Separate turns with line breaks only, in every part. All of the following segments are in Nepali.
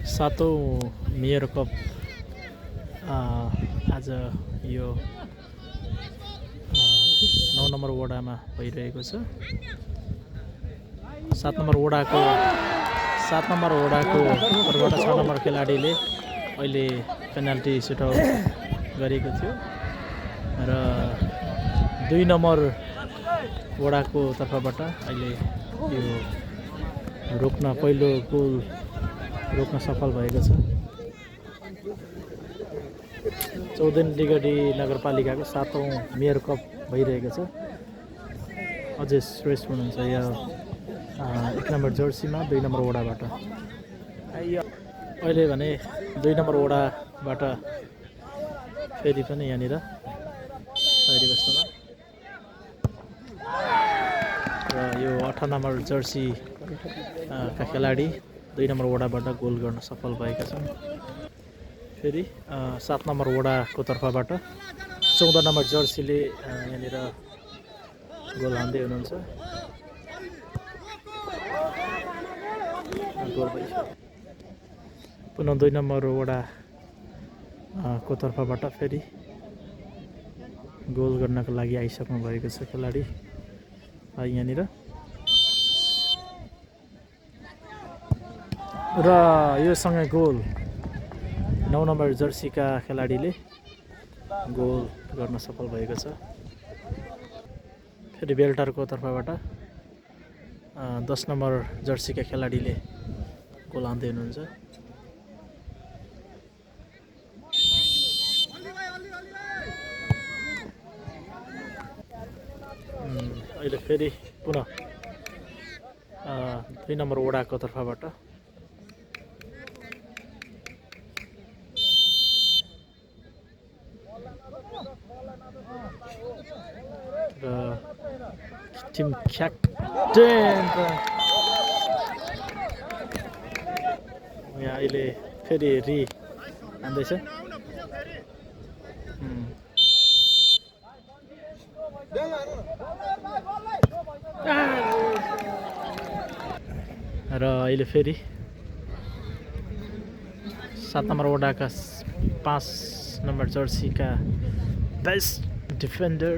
सातौँ मेयर कप आज यो 9 नम्बर वडामा भइरहेको छ। 7 नम्बर वडाको तर्फबाट 6 नम्बर खेलाडीले अहिले पेनाल्टी सुटआउट गरेको थियो र 2 नम्बर वडाको तर्फबाट अहिले यो पहिलो गोल रोक्न सफल भएको छ। चौधनडीगढी नगरपालिकाको 7औँ मेयर कप भइरहेको छ। अझै श्रेष्ठ हुनुहुन्छ यो 1 नम्बर जर्सीमा 2 नम्बर वडाबाट। अहिले भने 2 नम्बर वडाबाट फेरि पनि यहाँनिर शहरी बस्तीमा र यो 18 नम्बर जर्सी का खेलाडी 2 नम्बर वडाबाट गोल गर्न सफल भएका छन्। फेरि 7 नम्बर वडाको तर्फबाट 14 नम्बर जर्सीले यहाँनिर गोल हान्दै हुनुहुन्छ। गोल भइसक्यो। पुनः 2 नम्बर वडाको तर्फबाट फेरि गोल गर्नको लागि आइसक्नु भएको छ खेलाडी यहाँनिर र यो सँगै गोल 9 नम्बर जर्सीका खेलाडीले गोल गर्न सफल भएको छ। फेरि बेल्टरको तर्फबाट 10 नम्बर जर्सीका खेलाडीले गोल हान्दै हुनुहुन्छ। अहिले फेरि पुनः 2 नम्बर वडाको तर्फबाट र टिम क्याप्टेन यहाँ अहिले फेरि हान्दैछ। र अहिले फेरि 7 नम्बर वडाका 5 नम्बर जर्सीका बेस्ट डिफेन्डर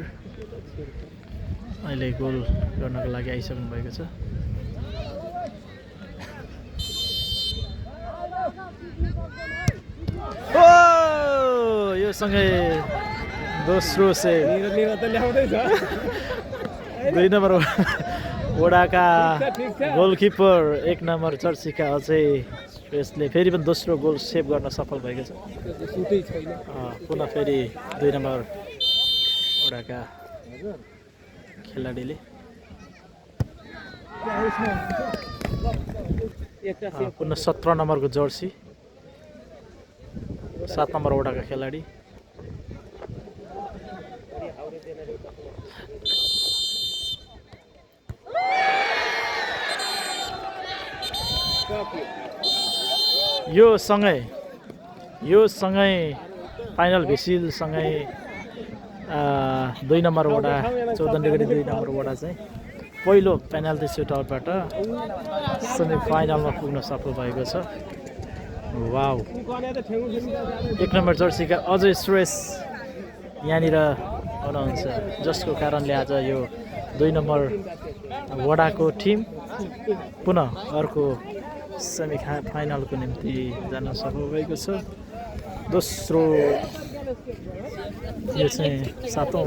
अहिले गोल गर्नको लागि आइसक्नु भएको छ। यो सँगै दोस्रो सेभ 2 नम्बर वडाका गोलकिपर 1 नम्बर जर्सीका अझै श्रेष्ठले फेरि पनि दोस्रो गोल सेभ गर्न सफल भएको छ। पुनः फेरि 2 नम्बर वडाका खेलाडीले पुनः 17 नम्बरको जर्सी 7 नम्बर वडाका खेलाडी यो सँगै फाइनल भिसिल सँगै 2 नम्बर वडा 14 2 नम्बर वडा चाहिँ पहिलो पेनाल्टी सुटआउटबाट सेमी फाइनलमा पुग्न सफल भएको छ। वाउ 1 नम्बर जर्सीका अजय सुरेश यहाँनिर हुनुहुन्छ जसको कारणले आज यो 2 नम्बर वडाको टिम पुनः अर्को सेमी फाइनलको निम्ति जान सफल भएको छ। दोस्रो यो चाहिँ 7औं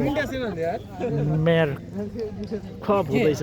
मेयर कप हुँदैछ।